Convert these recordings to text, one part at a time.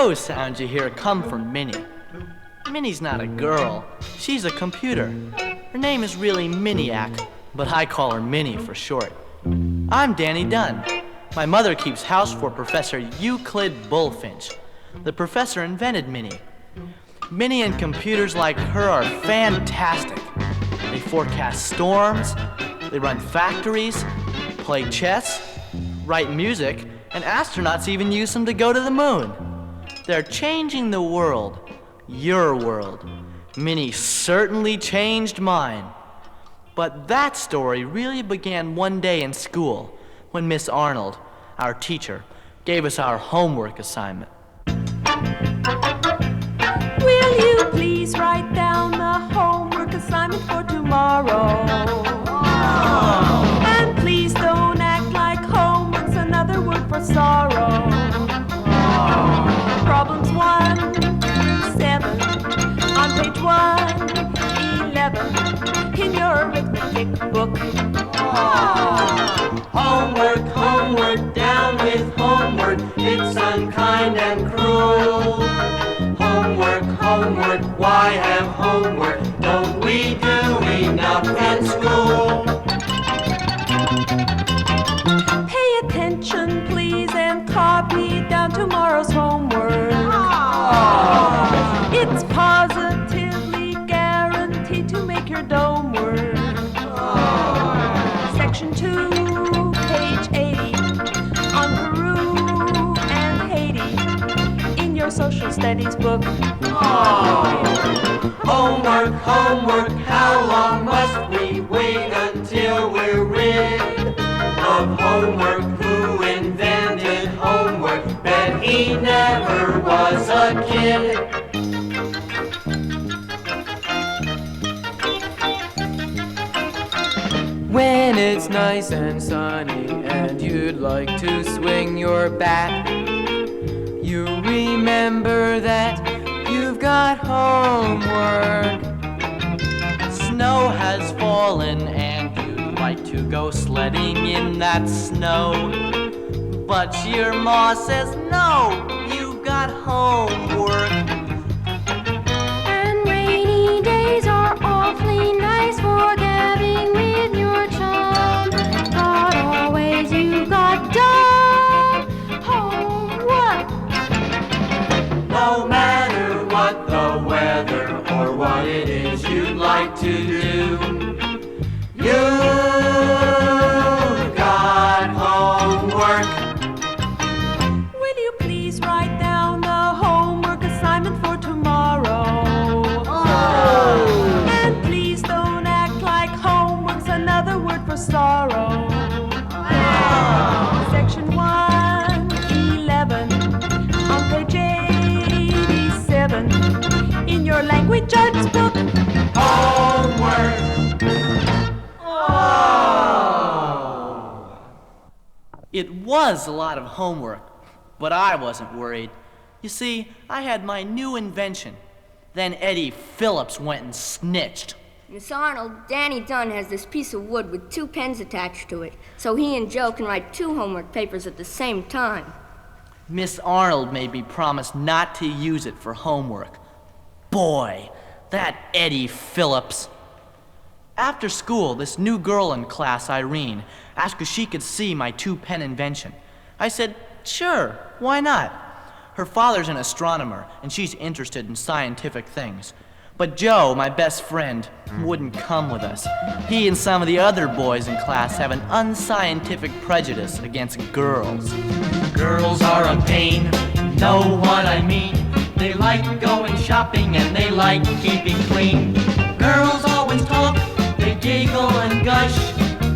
those sounds you hear come from Minnie. Minnie's not a girl, she's a computer. Her name is really Miniac, but I call her Minnie for short. I'm Danny Dunn. My mother keeps house for Professor Euclid Bullfinch. The professor invented Minnie. Minnie and computers like her are fantastic. They forecast storms, they run factories, play chess, write music, and astronauts even use them to go to the moon. They're changing the world, your world. Minnie certainly changed mine. But that story really began one day in school when Miss Arnold, our teacher, gave us our homework assignment. Will you please write down the homework assignment for tomorrow? And please don't act like homework's another word for sorrow. Problems 1 through 7 on page 111 in your arithmetic book. Homework, homework, down with homework, it's unkind and cruel. Homework, homework, why have homework? Don't we do enough in school? Pay attention, please, and copy down tomorrow's homework. It's positively guaranteed to make your dome work. Section 2, page 80, on Peru and Haiti, in your social studies book. Homework, homework, how long must we wait until we're rid of homework? Who invented homework? Bet he never was a kid. When it's nice and sunny and you'd like to swing your bat, you remember that you've got homework. Snow has fallen and you'd like to go sledding in that snow. But your ma says no, you've got homework. And rainy days are awfully nice for gabbing with your chum. But always you've got dumb homework. No matter what the weather or what it is you'd like to do, you've got homework. Will you please write down the homework assignment for tomorrow? And please don't act like homework's another word for sorrow. Section 111 on page 87 in your language arts book. Homework. It was a lot of homework, but I wasn't worried. You see, I had my new invention. Then Eddie Phillips went and snitched. Miss Arnold, Danny Dunn has this piece of wood with 2 pens attached to it, so he and Joe can write 2 homework papers at the same time. Miss Arnold made me promise not to use it for homework. Boy, that Eddie Phillips. After school, this new girl in class, Irene, asked if she could see my 2-pen invention. I said, sure, why not? Her father's an astronomer, and she's interested in scientific things. But Joe, my best friend, wouldn't come with us. He and some of the other boys in class have an unscientific prejudice against girls. Girls are a pain, know what I mean. They like going shopping and they like keeping clean. Girls always talk, they giggle and gush.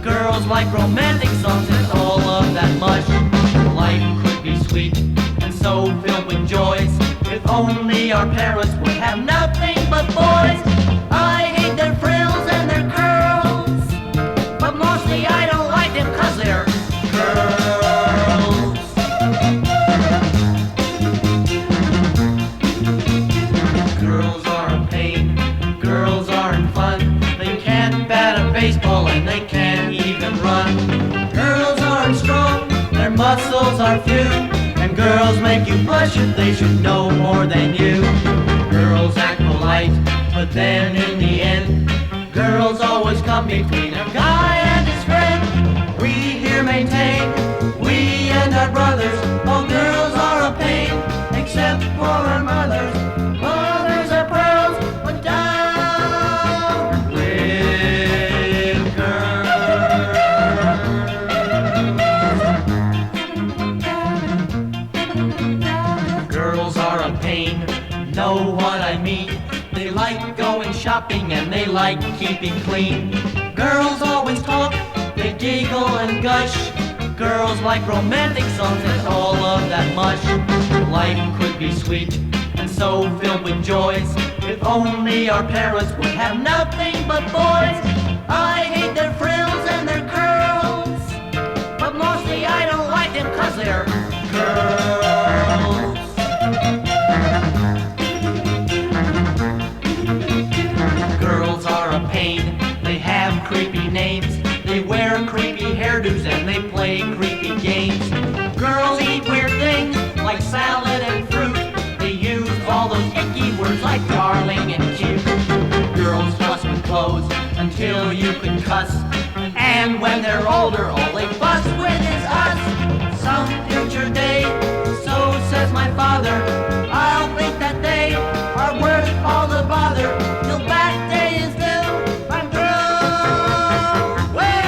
Girls like romantic songs and all of that mush. Life could be sweet and so filled with joys if only our parents would have nothing but boys. I hate their frills and their curls, but mostly I don't like them 'cause they're girls. Girls are a pain, girls aren't fun. They can't bat a baseball and they muscles are few, and girls Girls make you blush if they should know more than you. Girls act polite, but then in the end, girls always come between a guy and his friend. We here maintain, we and our brothers, all girls are a pain, except for our mothers. Mothers are pearls, but down with girls. Girls are a pain, know what I mean. They like going shopping and they like keeping clean. Girls always talk, they giggle and gush. Girls like romantic songs and all of that mush. Life could be sweet and so filled with joys if only our parents would have nothing but boys. I hate their frills and their curls, but mostly I don't like them 'cause they're girls. Girls are a pain, they have creepy names, they wear creepy hairdos and they play creepy games. Girls eat weird things like salad and fruit, they use all those icky words like darling and cute. Girls fuss with clothes until you can cuss, and when they're older all they fuss with is us. Some future day, so says my father, I'll think that they are worth all the bother. Till that day is due, I'm through with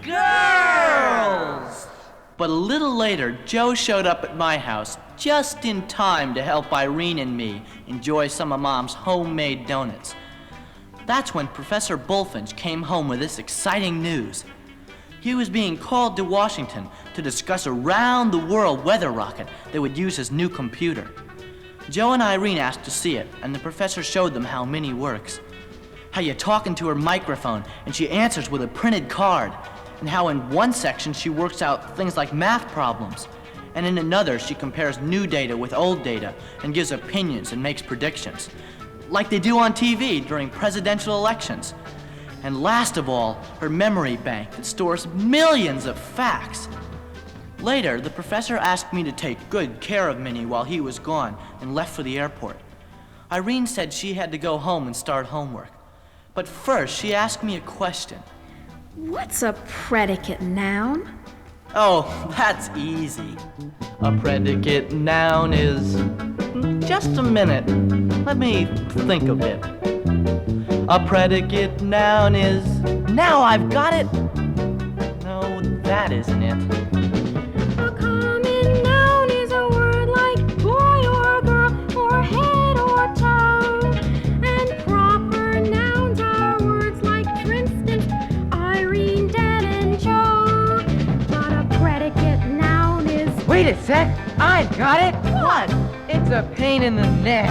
girls. But a little later, Joe showed up at my house just in time to help Irene and me enjoy some of Mom's homemade donuts. That's when Professor Bulfinch came home with this exciting news. He was being called to Washington to discuss a round-the-world weather rocket that would use his new computer. Joe and Irene asked to see it, and the professor showed them how Minnie works. How you talk into her microphone, and she answers with a printed card, and how in one section she works out things like math problems, and in another she compares new data with old data and gives opinions and makes predictions, like they do on TV during presidential elections. And last of all, her memory bank that stores millions of facts. Later, the professor asked me to take good care of Minnie while he was gone and left for the airport. Irene said she had to go home and start homework. But first, she asked me a question. What's a predicate noun? Oh, that's easy. A predicate noun is... Just a minute. Let me think a bit. A predicate noun is... Now I've got it! No, that isn't it. A common noun is a word like boy or girl or head or toe. And proper nouns are words like, for instance, Irene, Dad, and Joe. But a predicate noun is... Wait a sec, I've got it. What? It's a pain in the neck.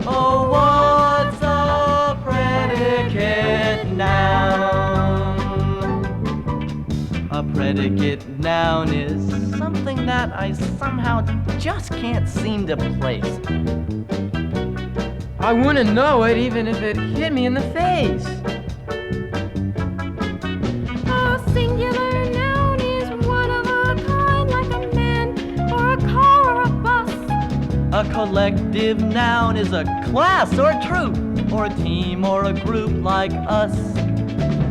Oh, what's a predicate noun? A predicate noun is something that I somehow just can't seem to place. I wouldn't know it even if it hit me in the face. A singular noun is one of a kind, like a man or a car or a bus. A collective noun is a class or a troop, or a team or a group like us.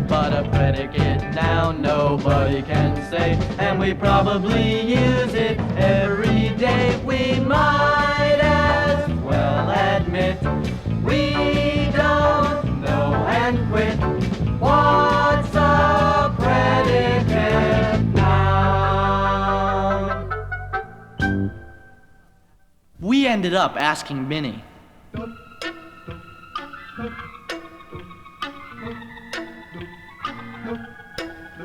But a predicate noun nobody can say, and we probably use it every day. We might as well admit we don't know and quit. What's a predicate noun? We ended up asking Minnie.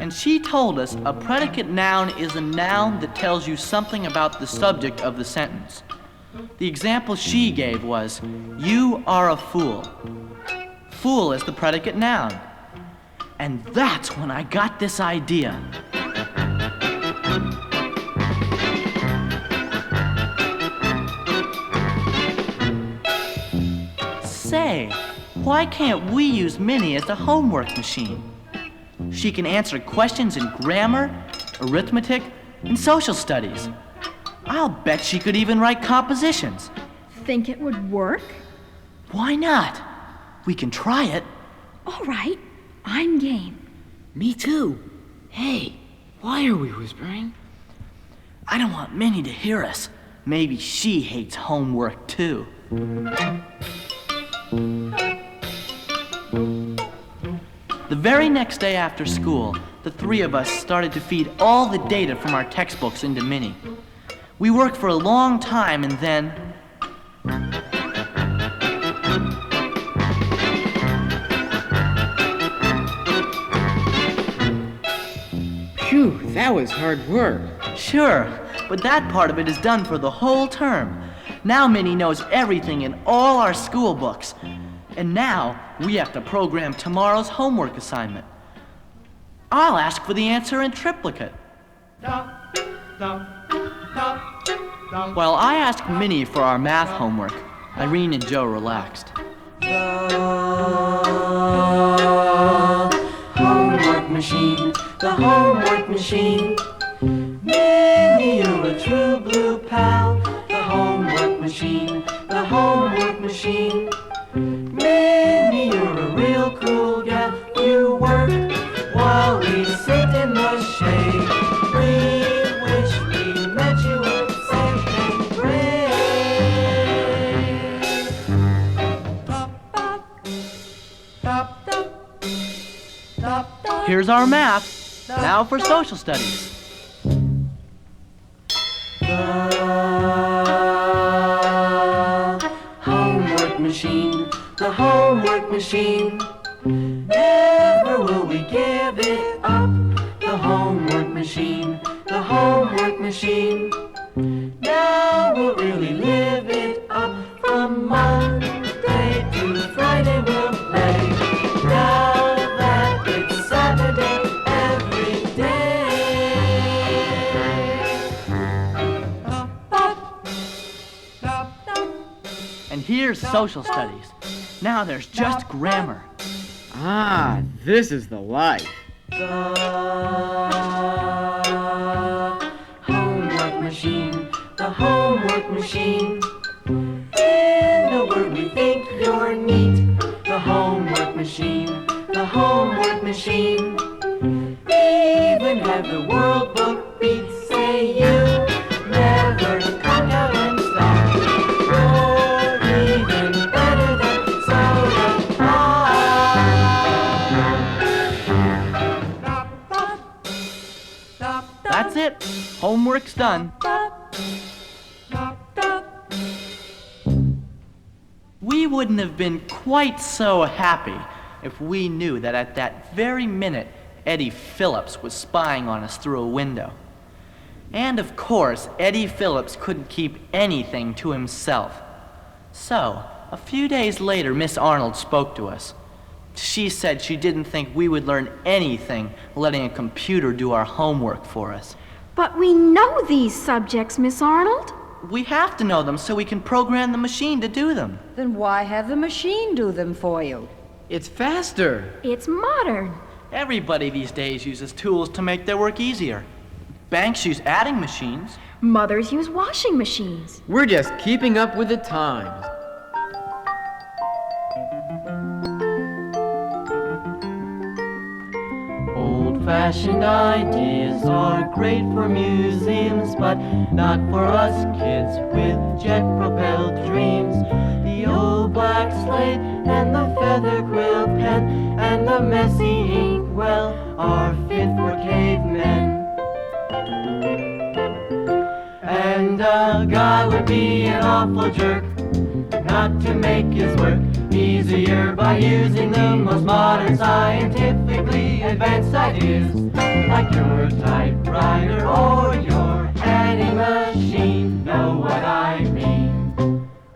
And she told us a predicate noun is a noun that tells you something about the subject of the sentence. The example she gave was, you are a fool. Fool is the predicate noun. And that's when I got this idea. Say, Why can't we use Minnie as the homework machine? She can answer questions in grammar, arithmetic, and social studies. I'll bet she could even write compositions. Think it would work? Why not? We can try it. All right, I'm game. Me too. Hey, why are we whispering? I don't want Minnie to hear us. Maybe she hates homework too. The very next day after school, the three of us started to feed all the data from our textbooks into Minnie. We worked for a long time and then... Phew, that was hard work. Sure, but that part of it is done for the whole term. Now Minnie knows everything in all our school books. And now we have to program tomorrow's homework assignment. I'll ask for the answer in triplicate. While I asked Minnie for our math homework, Irene and Joe relaxed. Homework machine, the homework machine. Minnie, you're a true blue pal. The homework machine, the homework machine. Minnie, you're a real cool gal. You work while we sit in the shade. We wish we met you in second grade. Here's our math. Now for social studies. The homework machine. Never will we give it up. The homework machine, the homework machine. Now we'll really live it up. From Monday to Friday we'll play. Now that it's Saturday every day. And here's social studies. Now there's just grammar. Ah, this is the life. The homework machine, the homework machine. In a word, we think you're neat. The homework machine, the homework machine. Even have the world book beat. Say you never come out and start. You're even better than soda pop. That's it. Homework's done. We wouldn't have been quite so happy if we knew that at that very minute Eddie Phillips was spying on us through a window. And of course, Eddie Phillips couldn't keep anything to himself. So, a few days later, Miss Arnold spoke to us. She said she didn't think we would learn anything letting a computer do our homework for us. But we know these subjects, Miss Arnold. We have to know them so we can program the machine to do them. Then why have the machine do them for you? It's faster. It's modern. Everybody these days uses tools to make their work easier. Banks use adding machines. Mothers use washing machines. We're just keeping up with the times. Old-fashioned ideas are great for museums, but not for us kids with jet-propelled dreams. The old black slate and the feather quill pen and the messy inkwell are fit for cavemen. And a guy would be an awful jerk not to make his work easier by using the most modern, scientifically advanced ideas, like your typewriter or your adding machine. Know what I mean?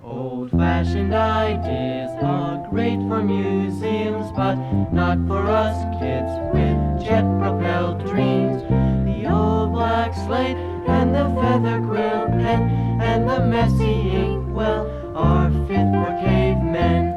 Old-fashioned ideas are great for museums, but not for us kids with jet-propelled dreams. The old black slate and the feather quill pen and the messy inkwell are fit for cavemen.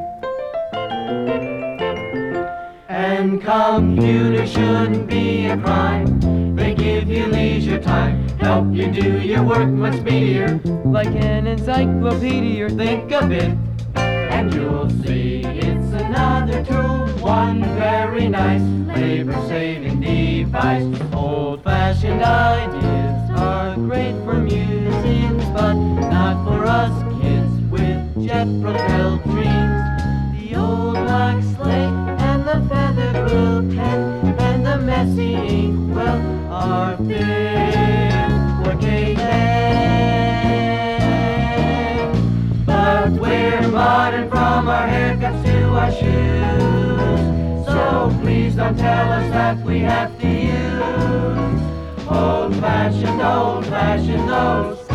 Computers shouldn't be a crime. They give you leisure time, help you do your work much speedier. Like an encyclopedia. Think of it, and you'll see it's another tool, one very nice labor-saving device. Old-fashioned ideas are great for museums, but not for us kids with jet-propelled dreams. The old black slate and the feather quill pen and the messy inkwell are fit for cavemen. But we're modern from our haircuts to our shoes, so please don't tell us that we have to use old-fashioned those